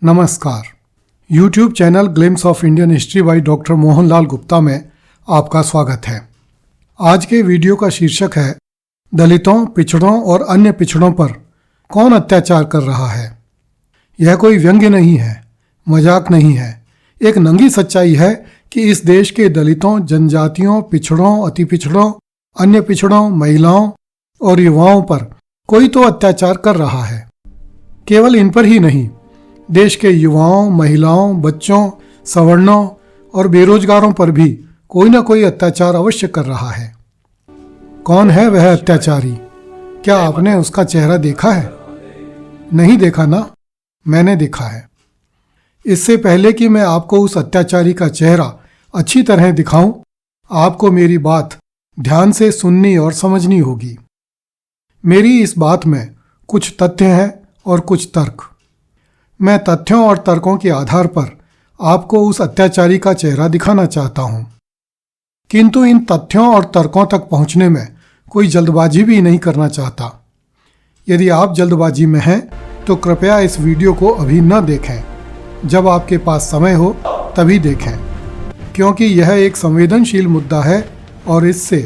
नमस्कार। YouTube channel glimpse of Indian history by doctor Mohanlal Gupta में आपका स्वागत है। आज के वीडियो का शीर्षक है दलितों, पिछड़ों और अन्य पिछड़ों पर कौन अत्याचार कर रहा है। यह कोई व्यंग्य नहीं है, मजाक नहीं है, एक नंगी सच्चाई है कि इस देश के दलितों, जनजातियों, पिछड़ों, अति पिछड़ों, अन्य पिछड़ों, महिलाओं और युवाओं पर कोई तो अत्याचार कर रहा है। केवल इन पर ही नहीं, देश के युवाओं, महिलाओं, बच्चों, सवर्णों और बेरोजगारों पर भी कोई ना कोई अत्याचार अवश्य कर रहा है। कौन है वह अत्याचारी? क्या आपने उसका चेहरा देखा है? नहीं देखा ना? मैंने देखा है। इससे पहले कि मैं आपको उस अत्याचारी का चेहरा अच्छी तरह दिखाऊं, आपको मेरी बात ध्यान से सुननी और समझनी होगी। मेरी इस बात में कुछ तथ्य हैं और कुछ तर्क। मैं तथ्यों और तर्कों के आधार पर आपको उस अत्याचारी का चेहरा दिखाना चाहता हूं, किंतु इन तथ्यों और तर्कों तक पहुंचने में कोई जल्दबाजी भी नहीं करना चाहता। यदि आप जल्दबाजी में हैं तो कृपया इस वीडियो को अभी न देखें। जब आपके पास समय हो तभी देखें, क्योंकि यह एक संवेदनशील मुद्दा है और इससे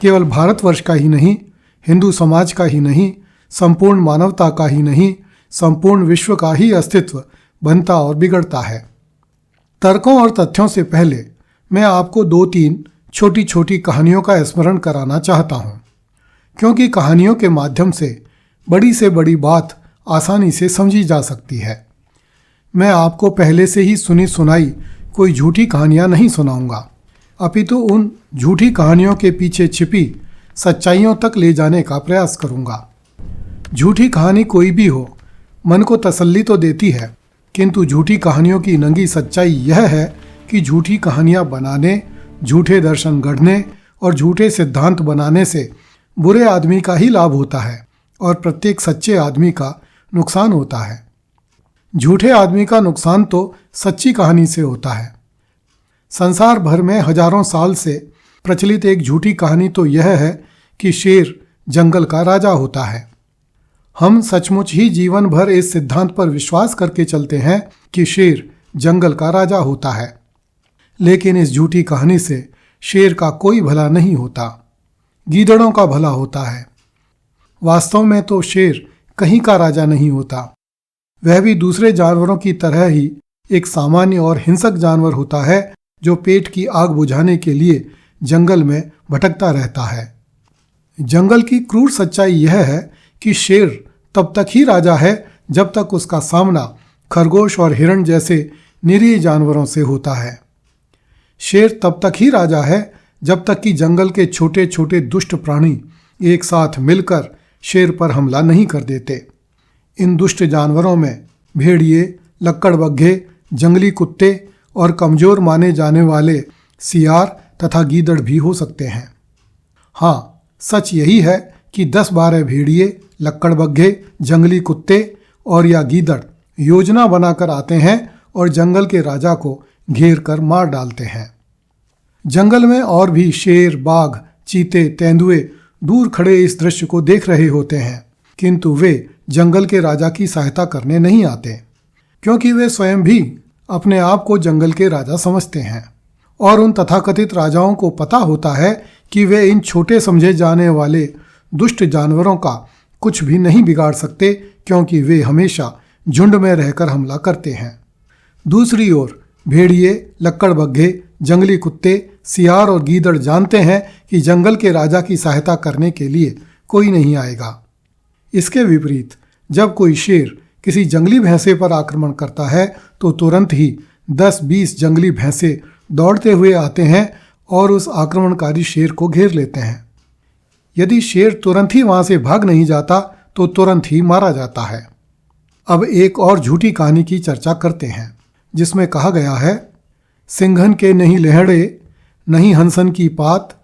केवल भारतवर्ष का ही नहीं, हिंदू समाज का ही नहीं, संपूर्ण मानवता का ही नहीं, संपूर्ण विश्व का ही अस्तित्व बनता और बिगड़ता है। तर्कों और तथ्यों से पहले मैं आपको 2-3 छोटी छोटी कहानियों का स्मरण कराना चाहता हूं, क्योंकि कहानियों के माध्यम से बड़ी बात आसानी से समझी जा सकती है। मैं आपको पहले से ही सुनी सुनाई कोई झूठी कहानियां नहीं सुनाऊंगा, अपितु उन झूठी कहानियों के पीछे छिपी सच्चाइयों तक ले जाने का प्रयास करूंगा। झूठी कहानी कोई भी हो, मन को तसल्ली तो देती है, किंतु झूठी कहानियों की नंगी सच्चाई यह है कि झूठी कहानियां बनाने, झूठे दर्शन गढ़ने और झूठे सिद्धांत बनाने से बुरे आदमी का ही लाभ होता है और प्रत्येक सच्चे आदमी का नुकसान होता है। झूठे आदमी का नुकसान तो सच्ची कहानी से होता है। संसार भर में हजारों साल से प्रचलित एक झूठी कहानी तो यह है कि शेर जंगल का राजा होता है। हम सचमुच ही जीवन भर इस सिद्धांत पर विश्वास करके चलते हैं कि शेर जंगल का राजा होता है, लेकिन इस झूठी कहानी से शेर का कोई भला नहीं होता, गीदड़ों का भला होता है। वास्तव में तो शेर कहीं का राजा नहीं होता, वह भी दूसरे जानवरों की तरह ही एक सामान्य और हिंसक जानवर होता है जो पेट की आग बुझाने के लिए जंगल में भटकता रहता है। जंगल की क्रूर सच्चाई यह है कि शेर तब तक ही राजा है जब तक उसका सामना खरगोश और हिरण जैसे निरीह जानवरों से होता है। शेर तब तक ही राजा है जब तक कि जंगल के छोटे छोटे दुष्ट प्राणी एक साथ मिलकर शेर पर हमला नहीं कर देते। इन दुष्ट जानवरों में भेड़िए, लक्कड़बग्घे, जंगली कुत्ते और कमजोर माने जाने वाले सियार तथा गीदड़ भी हो सकते हैं। हाँ, सच यही है कि 10-12 भेड़िए, लक्कड़बग्घे, जंगली कुत्ते और या गीदड़ योजना बनाकर आते हैं और जंगल के राजा को घेर कर मार डालते हैं। जंगल में और भी शेर, बाघ, चीते, तेंदुए दूर खड़े इस दृश्य को देख रहे होते हैं, किंतु वे जंगल के राजा की सहायता करने नहीं आते, क्योंकि वे स्वयं भी अपने आप को जंगल के राजा समझते हैं और उन तथाकथित राजाओं को पता होता है कि वे इन छोटे समझे जाने वाले दुष्ट जानवरों का कुछ भी नहीं बिगाड़ सकते, क्योंकि वे हमेशा झुंड में रहकर हमला करते हैं। दूसरी ओर भेड़िए, लक्कड़बग्घे, जंगली कुत्ते, सियार और गीदड़ जानते हैं कि जंगल के राजा की सहायता करने के लिए कोई नहीं आएगा। इसके विपरीत जब कोई शेर किसी जंगली भैंसे पर आक्रमण करता है तो तुरंत ही 10-20 जंगली भैंसे दौड़ते हुए आते हैं और उस आक्रमणकारी शेर को घेर लेते हैं। यदि शेर तुरंत ही वहां से भाग नहीं जाता तो तुरंत ही मारा जाता है। अब एक और झूठी कहानी की चर्चा करते हैं, जिसमें कहा गया है, सिंघन के नहीं लहड़े, नहीं हंसन की पात,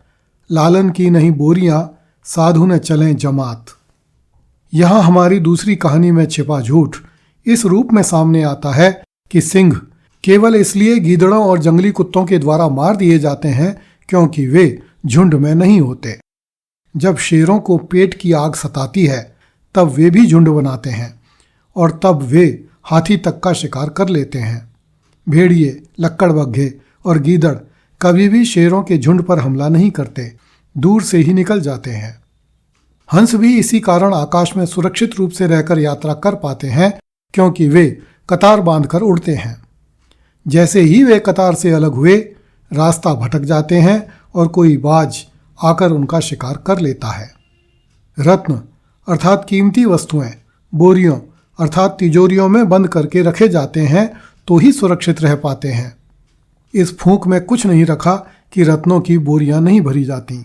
लालन की नहीं बोरियां, साधु न चलें जमात। यहां हमारी दूसरी कहानी में छिपा झूठ इस रूप में सामने आता है कि सिंह केवल इसलिए गीदड़ों और जंगली कुत्तों के द्वारा मार दिए जाते हैं क्योंकि वे झुंड में नहीं होते। जब शेरों को पेट की आग सताती है तब वे भी झुंड बनाते हैं और तब वे हाथी तक का शिकार कर लेते हैं। भेड़िए, लक्कड़बग्घे और गीदड़ कभी भी शेरों के झुंड पर हमला नहीं करते, दूर से ही निकल जाते हैं। हंस भी इसी कारण आकाश में सुरक्षित रूप से रहकर यात्रा कर पाते हैं, क्योंकि वे कतार बांधकर उड़ते हैं। जैसे ही वे कतार से अलग हुए, रास्ता भटक जाते हैं और कोई बाज आकर उनका शिकार कर लेता है। रत्न अर्थात कीमती वस्तुएं बोरियों अर्थात तिजोरियों में बंद करके रखे जाते हैं तो ही सुरक्षित रह पाते हैं। इस फूंक में कुछ नहीं रखा कि रत्नों की बोरियां नहीं भरी जाती।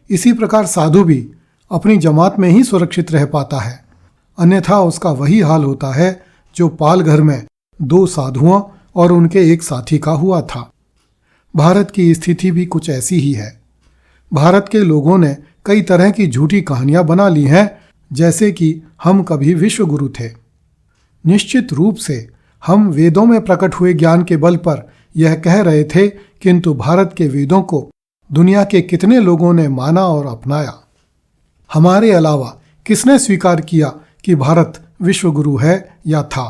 इसी प्रकार साधु भी अपनी जमात में ही सुरक्षित रह पाता है, अन्यथा उसका वही हाल होता है जो पालघर में 2 साधुओं और उनके एक साथी का हुआ था। भारत की स्थिति भी कुछ ऐसी ही है। भारत के लोगों ने कई तरह की झूठी कहानियां बना ली हैं, जैसे कि हम कभी विश्व गुरु थे। निश्चित रूप से हम वेदों में प्रकट हुए ज्ञान के बल पर यह कह रहे थे, किंतु भारत के वेदों को दुनिया के कितने लोगों ने माना और अपनाया? हमारे अलावा किसने स्वीकार किया कि भारत विश्व गुरु है या था?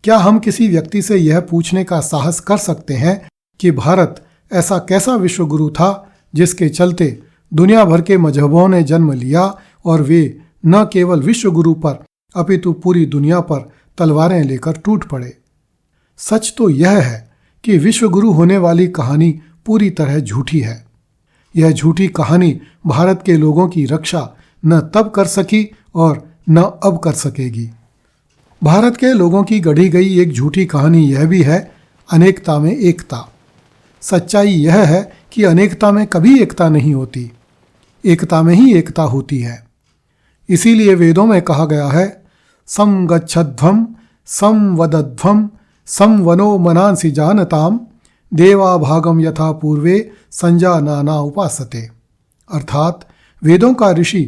क्या हम किसी व्यक्ति से यह पूछने का साहस कर सकते हैं कि भारत ऐसा कैसा विश्व गुरु था जिसके चलते दुनिया भर के मजहबों ने जन्म लिया और वे न केवल विश्व गुरु पर अपितु पूरी दुनिया पर तलवारें लेकर टूट पड़े? सच तो यह है कि विश्व गुरु होने वाली कहानी पूरी तरह झूठी है। यह झूठी कहानी भारत के लोगों की रक्षा न तब कर सकी और न अब कर सकेगी। भारत के लोगों की गढ़ी गई एक झूठी कहानी यह भी है, अनेकता में एकता। सच्चाई यह है कि अनेकता में कभी एकता नहीं होती, एकता में ही एकता होती है। इसीलिए वेदों में कहा गया है, सम गच्छध्वम सम वदध्वम सम वनो मनांसि जानताम देवा भागम यथा पूर्वे संजा नाना उपासते। अर्थात वेदों का ऋषि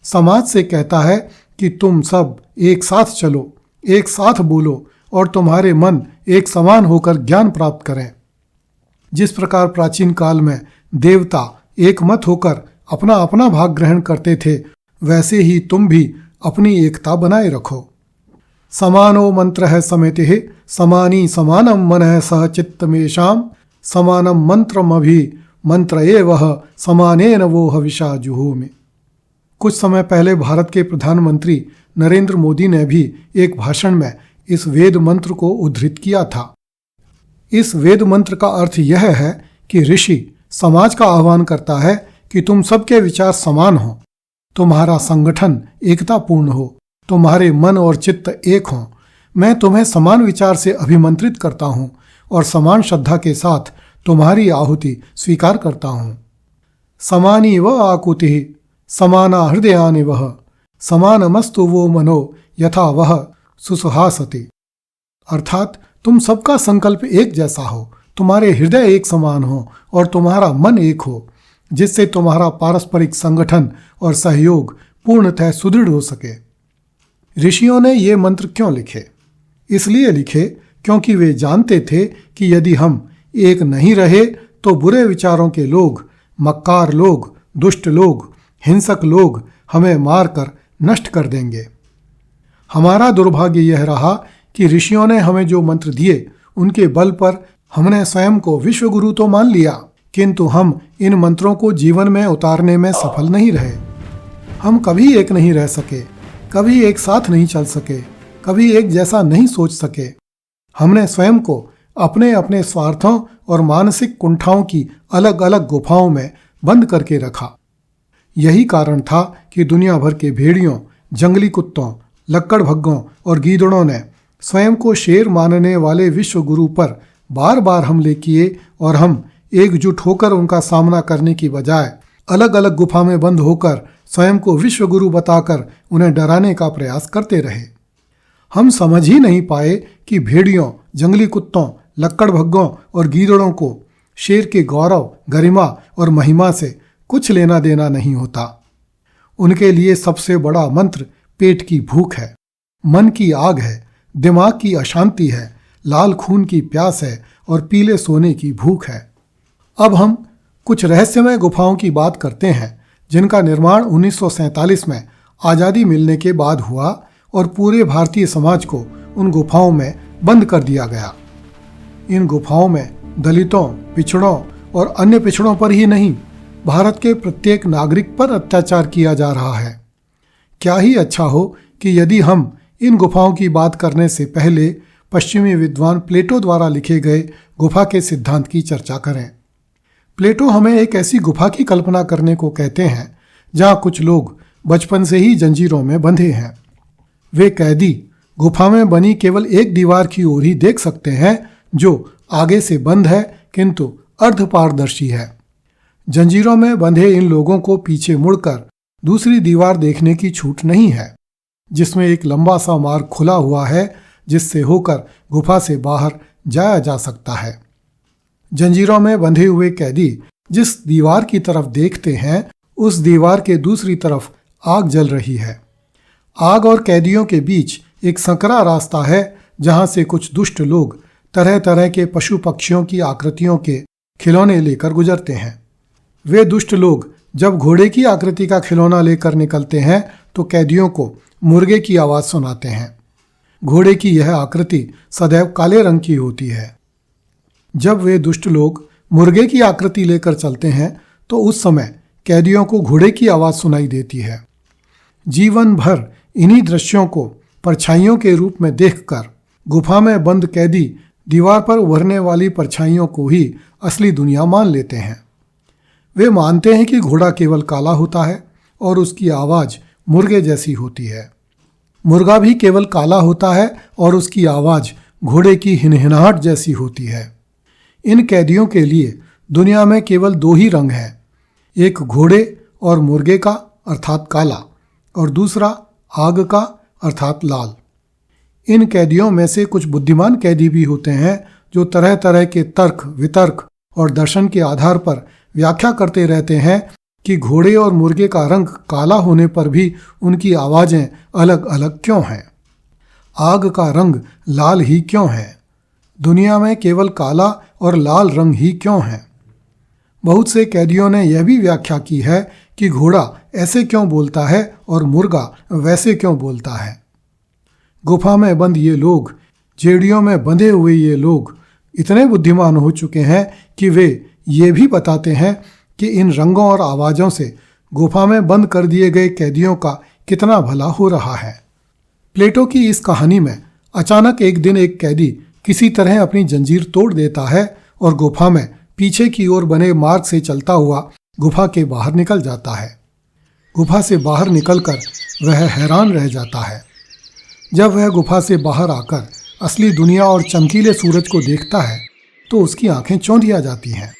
समाज से कहता है कि तुम सब एक साथ चलो, एक साथ बोलो और तुम्हारे मन एक समान होकर ज्ञान प्राप्त करें। जिस प्रकार प्राचीन काल में देवता एक मत होकर अपना अपना भाग ग्रहण करते थे, वैसे ही तुम भी अपनी एकता बनाए रखो। समानो मंत्र है समिति समानी समानम मनः सह चित्तमेषाम समानम मंत्रमभि मंत्र एवह समानेन वो हविषा जुहोमि। कुछ समय पहले भारत के प्रधानमंत्री नरेंद्र मोदी ने भी एक भाषण में इस वेद मंत्र को उद्धृत किया था। इस वेद मंत्र का अर्थ यह है कि ऋषि समाज का आह्वान करता है कि तुम सबके विचार समान हो, तुम्हारा संगठन एकतापूर्ण हो, तुम्हारे मन और चित्त एक हों। मैं तुम्हें समान विचार से अभिमंत्रित करता हूँ और समान श्रद्धा के साथ तुम्हारी आहुति स्वीकार करता हूँ। समानी व आकुति समाना हृदयानि वह समानमस्तु वो मनो यथा वह सुसुहासति। अर्थात तुम सबका संकल्प एक जैसा हो, तुम्हारे हृदय एक समान हो और तुम्हारा मन एक हो, जिससे तुम्हारा पारस्परिक संगठन और सहयोग पूर्णतः सुदृढ़ हो सके। ऋषियों ने ये मंत्र क्यों लिखे? इसलिए लिखे क्योंकि वे जानते थे कि यदि हम एक नहीं रहे तो बुरे विचारों के लोग, मक्कार लोग, दुष्ट लोग, हिंसक लोग हमें मारकर नष्ट कर देंगे। हमारा दुर्भाग्य यह रहा कि ऋषियों ने हमें जो मंत्र दिए उनके बल पर हमने स्वयं को विश्वगुरु तो मान लिया, किंतु हम इन मंत्रों को जीवन में उतारने में सफल नहीं रहे। हम कभी एक नहीं रह सके, कभी एक साथ नहीं चल सके, कभी एक जैसा नहीं सोच सके। हमने स्वयं को अपने अपने स्वार्थों और मानसिक कुंठाओं की अलग अलग गुफाओं में बंद करके रखा। यही कारण था कि दुनिया भर के भेड़ियों, जंगली कुत्तों, लक्कड़भग्गों और गीदड़ों ने स्वयं को शेर मानने वाले विश्व गुरु पर बार बार हमले किए और हम एकजुट होकर उनका सामना करने की बजाय अलग अलग गुफा में बंद होकर स्वयं को विश्व गुरु बताकर उन्हें डराने का प्रयास करते रहे। हम समझ ही नहीं पाए कि भेड़ियों, जंगली कुत्तों, लक्कड़भग्गों और गीदड़ों को शेर के गौरव, गरिमा और महिमा से कुछ लेना देना नहीं होता। उनके लिए सबसे बड़ा मंत्र पेट की भूख है, मन की आग है, दिमाग की अशांति है, लाल खून की प्यास है और पीले सोने की भूख है। अब हम कुछ रहस्यमय गुफाओं की बात करते हैं जिनका निर्माण 1947 में आज़ादी मिलने के बाद हुआ और पूरे भारतीय समाज को उन गुफाओं में बंद कर दिया गया। इन गुफाओं में दलितों, पिछड़ों और अन्य पिछड़ों पर ही नहीं, भारत के प्रत्येक नागरिक पर अत्याचार किया जा रहा है। क्या ही अच्छा हो कि यदि हम इन गुफाओं की बात करने से पहले पश्चिमी विद्वान प्लेटो द्वारा लिखे गए गुफा के सिद्धांत की चर्चा करें। प्लेटो हमें एक ऐसी गुफा की कल्पना करने को कहते हैं जहां कुछ लोग बचपन से ही जंजीरों में बंधे हैं। वे कैदी गुफा में बनी केवल एक दीवार की ओर ही देख सकते हैं जो आगे से बंद है किंतु अर्धपारदर्शी है। जंजीरों में बंधे इन लोगों को पीछे मुड़कर दूसरी दीवार देखने की छूट नहीं है, जिसमें एक लंबा सा मार्ग खुला हुआ है जिससे होकर गुफा से बाहर जाया जा सकता है। जंजीरों में बंधे हुए कैदी जिस दीवार की तरफ देखते हैं उस दीवार के दूसरी तरफ आग जल रही है। आग और कैदियों के बीच एक संकरा रास्ता है जहां से कुछ दुष्ट लोग तरह तरह के पशु पक्षियों की आकृतियों के खिलौने लेकर गुजरते हैं। वे दुष्ट लोग जब घोड़े की आकृति का खिलौना लेकर निकलते हैं तो कैदियों को मुर्गे की आवाज सुनाते हैं। घोड़े की यह आकृति सदैव काले रंग की होती है। जब वे दुष्ट लोग मुर्गे की आकृति लेकर चलते हैं तो उस समय कैदियों को घोड़े की आवाज सुनाई देती है। जीवन भर इन्हीं दृश्यों को परछाइयों के रूप में देखकर गुफा में बंद कैदी दीवार पर उभरने वाली परछाइयों को ही असली दुनिया मान लेते हैं। वे मानते हैं कि घोड़ा केवल काला होता है और उसकी आवाज मुर्गे जैसी होती है। मुर्गा भी केवल काला होता है और उसकी आवाज घोड़े की हिनहिनाहट जैसी होती है। इन कैदियों के लिए दुनिया में केवल दो ही रंग हैं, एक घोड़े और मुर्गे का अर्थात काला और दूसरा आग का अर्थात लाल। इन कैदियों में से कुछ बुद्धिमान कैदी भी होते हैं जो तरह तरह के तर्क वितर्क और दर्शन के आधार पर व्याख्या करते रहते हैं कि घोड़े और मुर्गे का रंग काला होने पर भी उनकी आवाजें अलग अलग क्यों हैं, आग का रंग लाल ही क्यों है, दुनिया में केवल काला और लाल रंग ही क्यों है। बहुत से कैदियों ने यह भी व्याख्या की है कि घोड़ा ऐसे क्यों बोलता है और मुर्गा वैसे क्यों बोलता है। गुफा में बंद ये लोग, जेड़ियों में बंधे हुए ये लोग इतने बुद्धिमान हो चुके हैं कि वे ये भी बताते हैं कि इन रंगों और आवाज़ों से गुफा में बंद कर दिए गए कैदियों का कितना भला हो रहा है। प्लेटो की इस कहानी में अचानक एक दिन एक कैदी किसी तरह अपनी जंजीर तोड़ देता है और गुफा में पीछे की ओर बने मार्ग से चलता हुआ गुफा के बाहर निकल जाता है। गुफा से बाहर निकलकर वह हैरान रह जाता है। जब वह गुफा से बाहर आकर असली दुनिया और चमकीले सूरज को देखता है तो उसकी आंखें चौंधिया जाती हैं,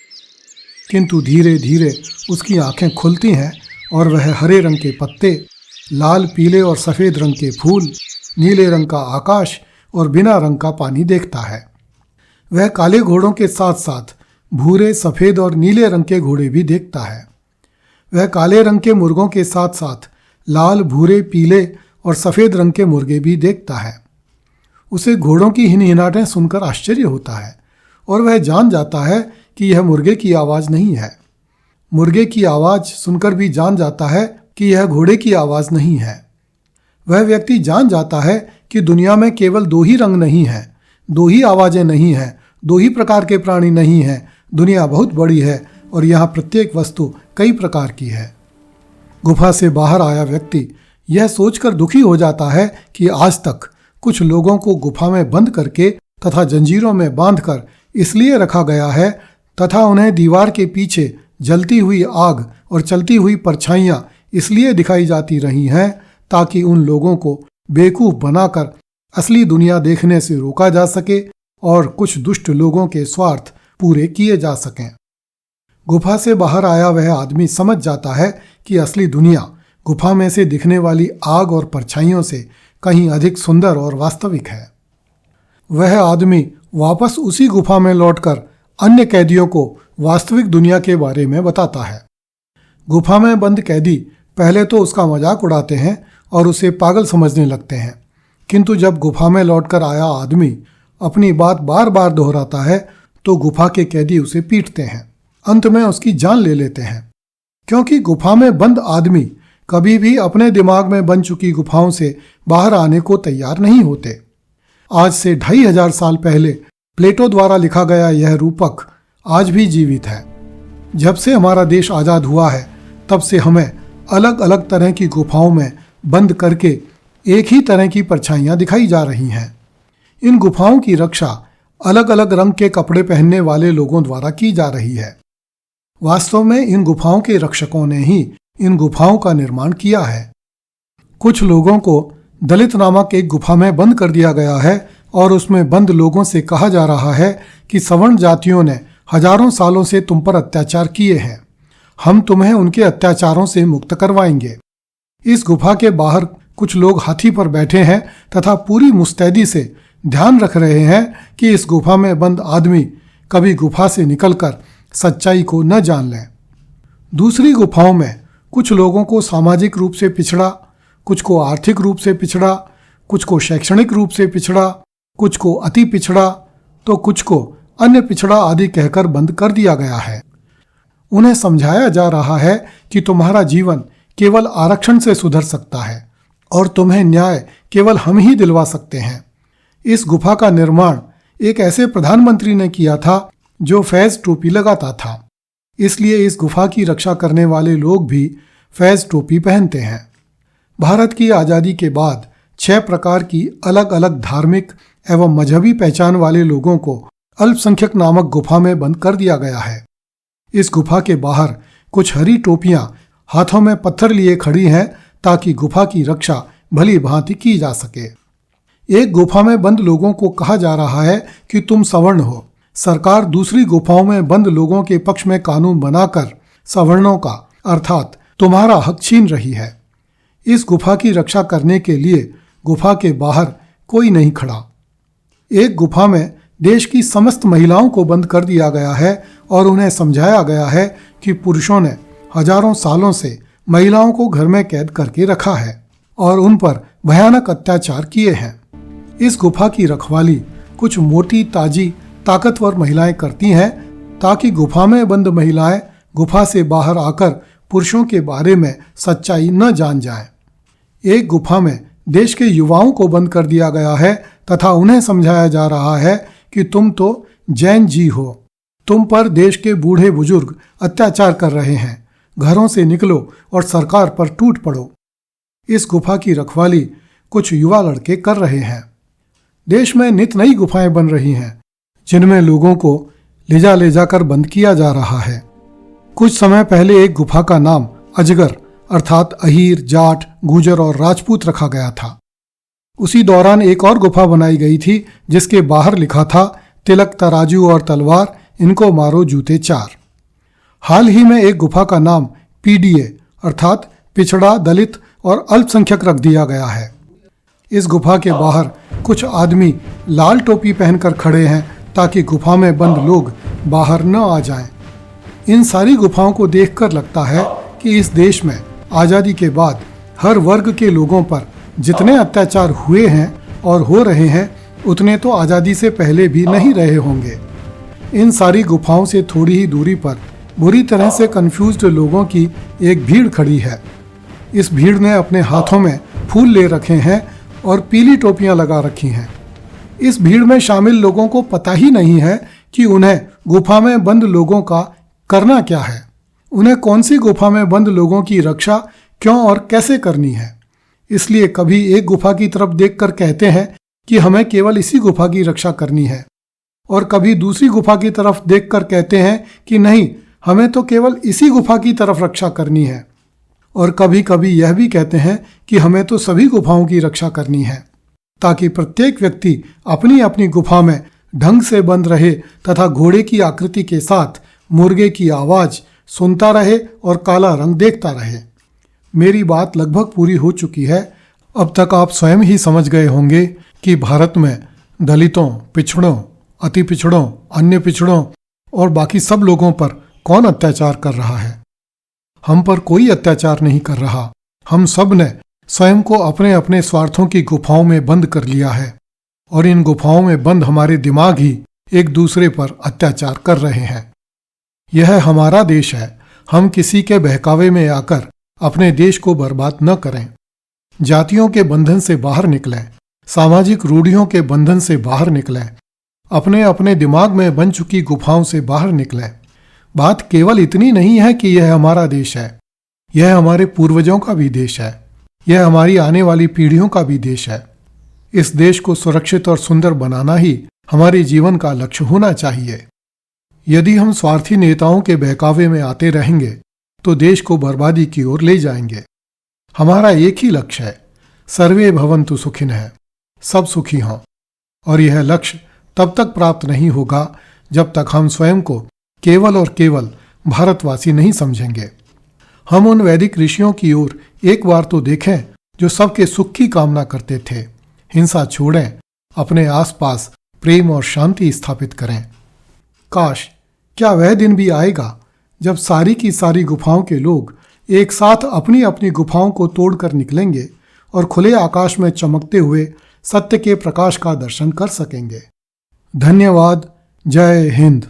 किंतु धीरे धीरे उसकी आंखें खुलती हैं और वह हरे रंग के पत्ते, लाल पीले और सफ़ेद रंग के फूल, नीले रंग का आकाश और बिना रंग का पानी देखता है। वह काले घोड़ों के साथ साथ भूरे, सफ़ेद और नीले रंग के घोड़े भी देखता है। वह काले रंग के मुर्गों के साथ साथ लाल, भूरे, पीले और सफ़ेद रंग के मुर्गे भी देखता है। उसे घोड़ों की हिनहिनाहटें सुनकर आश्चर्य होता है और वह जान जाता है कि यह मुर्गे की आवाज़ नहीं है। मुर्गे की आवाज़ सुनकर भी जान जाता है कि यह घोड़े की आवाज़ नहीं है। वह व्यक्ति जान जाता है कि दुनिया में केवल दो ही रंग नहीं हैं, दो ही आवाज़ें नहीं हैं, दो ही प्रकार के प्राणी नहीं हैं। दुनिया बहुत बड़ी है और यहाँ प्रत्येक वस्तु कई प्रकार की है। गुफा से बाहर आया व्यक्ति यह सोचकर दुखी हो जाता है कि आज तक कुछ लोगों को गुफा में बंद करके तथा जंजीरों में बांधकर इसलिए रखा गया है तथा उन्हें दीवार के पीछे जलती हुई आग और चलती हुई परछाइयाँ इसलिए दिखाई जाती रही हैं ताकि उन लोगों को बेवकूफ़ बनाकर असली दुनिया देखने से रोका जा सके और कुछ दुष्ट लोगों के स्वार्थ पूरे किए जा सकें। गुफा से बाहर आया वह आदमी समझ जाता है कि असली दुनिया गुफा में से दिखने वाली आग और परछाइयों से कहीं अधिक सुंदर और वास्तविक है। वह आदमी वापस उसी गुफा में लौटकर अन्य कैदियों को वास्तविक दुनिया के बारे में बताता है। गुफा में बंद कैदी पहले तो उसका मजाक उड़ाते हैं और उसे पागल समझने लगते हैं, किंतु जब गुफा में लौटकर आया आदमी अपनी बात बार बार दोहराता है तो गुफा के कैदी उसे पीटते हैं, अंत में उसकी जान ले लेते हैं, क्योंकि गुफा में बंद आदमी कभी भी अपने दिमाग में बन चुकी गुफाओं से बाहर आने को तैयार नहीं होते। आज से 2500 साल पहले प्लेटो द्वारा लिखा गया यह रूपक आज भी जीवित है। जब से हमारा देश आज़ाद हुआ है तब से हमें अलग अलग तरह की गुफाओं में बंद करके एक ही तरह की परछाइयाँ दिखाई जा रही हैं। इन गुफाओं की रक्षा अलग अलग रंग के कपड़े पहनने वाले लोगों द्वारा की जा रही है। वास्तव में इन गुफाओं के रक्षकों ने ही इन गुफाओं का निर्माण किया है। कुछ लोगों को दलित नामक एक गुफा में बंद कर दिया गया है और उसमें बंद लोगों से कहा जा रहा है कि सवर्ण जातियों ने हजारों सालों से तुम पर अत्याचार किए हैं, हम तुम्हें उनके अत्याचारों से मुक्त करवाएंगे। इस गुफा के बाहर कुछ लोग हाथी पर बैठे हैं तथा पूरी मुस्तैदी से ध्यान रख रहे हैं कि इस गुफा में बंद आदमी कभी गुफा से निकलकर सच्चाई को न जान लें। दूसरी गुफाओं में कुछ लोगों को सामाजिक रूप से पिछड़ा, कुछ को आर्थिक रूप से पिछड़ा, कुछ को शैक्षणिक रूप से पिछड़ा, कुछ को अति पिछड़ा, तो कुछ को अन्य पिछड़ा आदि कहकर बंद कर दिया गया है। उन्हें समझाया जा रहा है कि तुम्हारा जीवन केवल आरक्षण से सुधर सकता है और तुम्हें न्याय केवल हम ही दिलवा सकते हैं। इस गुफा का निर्माण एक ऐसे प्रधानमंत्री ने किया था जो फैज टोपी लगाता था, इसलिए इस गुफा की रक्षा करने वाले लोग भी फैज टोपी पहनते हैं। भारत की आज़ादी के बाद 6 प्रकार की अलग अलग धार्मिक एवं मजहबी पहचान वाले लोगों को अल्पसंख्यक नामक गुफा में बंद कर दिया गया है। इस गुफा के बाहर कुछ हरी टोपियां हाथों में पत्थर लिए खड़ी हैं ताकि गुफा की रक्षा भली भांति की जा सके। एक गुफा में बंद लोगों को कहा जा रहा है कि तुम सवर्ण हो। सरकार दूसरी गुफाओं में बंद लोगों के पक्ष में कानून बनाकर सवर्णों का अर्थात तुम्हारा हक छीन रही है। इस गुफा की रक्षा करने के लिए गुफा के बाहर कोई नहीं खड़ा। एक गुफा में देश की समस्त महिलाओं को बंद कर दिया गया है और उन्हें समझाया गया है कि पुरुषों ने हजारों सालों से महिलाओं को घर में कैद करके रखा है और उन पर भयानक अत्याचार किए हैं। इस गुफा की रखवाली कुछ मोटी ताजी ताकतवर महिलाएं करती हैं ताकि गुफा में बंद महिलाएं गुफा से बाहर आकर पुरुषों के बारे में सच्चाई न जान जाएं। एक गुफा में देश के युवाओं को बंद कर दिया गया है तथा उन्हें समझाया जा रहा है कि तुम तो जैन जी हो, तुम पर देश के बूढ़े बुजुर्ग अत्याचार कर रहे हैं, घरों से निकलो और सरकार पर टूट पड़ो। इस गुफा की रखवाली कुछ युवा लड़के कर रहे हैं। देश में नित नई गुफाएं बन रही हैं जिनमें लोगों को ले जाकर बंद किया जा रहा है। कुछ समय पहले एक गुफा का नाम अजगर अर्थात अहीर, जाट, गुजर और राजपूत रखा गया था। उसी दौरान एक और गुफा बनाई गई थी जिसके बाहर लिखा था तिलक, तराजू और तलवार, इनको मारो जूते 4। हाल ही में एक गुफा का नाम पीडीए अर्थात पिछड़ा, दलित और अल्पसंख्यक रख दिया गया है। इस गुफा के बाहर कुछ आदमी लाल टोपी पहनकर खड़े हैं ताकि गुफा में बंद लोग बाहर न आ जाएं। इन सारी गुफाओं को देखकर लगता है कि इस देश में आज़ादी के बाद हर वर्ग के लोगों पर जितने अत्याचार हुए हैं और हो रहे हैं उतने तो आज़ादी से पहले भी नहीं रहे होंगे। इन सारी गुफाओं से थोड़ी ही दूरी पर बुरी तरह से कंफ्यूज्ड लोगों की एक भीड़ खड़ी है। इस भीड़ ने अपने हाथों में फूल ले रखे हैं और पीली टोपियां लगा रखी हैं। इस भीड़ में शामिल लोगों को पता ही नहीं है कि उन्हें गुफा में बंद लोगों का करना क्या है, उन्हें कौन सी गुफा में बंद लोगों की रक्षा क्यों और कैसे करनी है। इसलिए कभी एक गुफा की तरफ देखकर कहते हैं कि हमें केवल इसी गुफा की रक्षा करनी है और कभी दूसरी गुफा की तरफ देखकर कहते हैं कि नहीं, हमें तो केवल इसी गुफा की तरफ रक्षा करनी है और कभी कभी यह भी कहते हैं कि हमें तो सभी गुफाओं की रक्षा करनी है ताकि प्रत्येक व्यक्ति अपनी अपनी गुफा में ढंग से बंद रहे तथा घोड़े की आकृति के साथ मुर्गे की आवाज सुनता रहे और काला रंग देखता रहे। मेरी बात लगभग पूरी हो चुकी है। अब तक आप स्वयं ही समझ गए होंगे कि भारत में दलितों, पिछड़ों, अति पिछड़ों, अन्य पिछड़ों और बाकी सब लोगों पर कौन अत्याचार कर रहा है। हम पर कोई अत्याचार नहीं कर रहा। हम सब ने स्वयं को अपने अपने स्वार्थों की गुफाओं में बंद कर लिया है और इन गुफाओं में बंद हमारे दिमाग ही एक दूसरे पर अत्याचार कर रहे हैं। यह हमारा देश है। हम किसी के बहकावे में आकर अपने देश को बर्बाद न करें। जातियों के बंधन से बाहर निकलें। सामाजिक रूढ़ियों के बंधन से बाहर निकलें, अपने अपने दिमाग में बन चुकी गुफाओं से बाहर निकलें। बात केवल इतनी नहीं है कि यह हमारा देश है, यह हमारे पूर्वजों का भी देश है, यह हमारी आने वाली पीढ़ियों का भी देश है। इस देश को सुरक्षित और सुंदर बनाना ही हमारे जीवन का लक्ष्य होना चाहिए। यदि हम स्वार्थी नेताओं के बहकावे में आते रहेंगे तो देश को बर्बादी की ओर ले जाएंगे। हमारा एक ही लक्ष्य है, सर्वे भवन्तु सुखिनः, सब सुखी हों। और यह लक्ष्य तब तक प्राप्त नहीं होगा जब तक हम स्वयं को केवल और केवल भारतवासी नहीं समझेंगे। हम उन वैदिक ऋषियों की ओर एक बार तो देखें जो सबके सुख की कामना करते थे। हिंसा छोड़ें, अपने आसपास प्रेम और शांति स्थापित करें। काश, क्या वह दिन भी आएगा जब सारी की सारी गुफाओं के लोग एक साथ अपनी अपनी गुफाओं को तोड़कर निकलेंगे और खुले आकाश में चमकते हुए सत्य के प्रकाश का दर्शन कर सकेंगे। धन्यवाद। जय हिंद।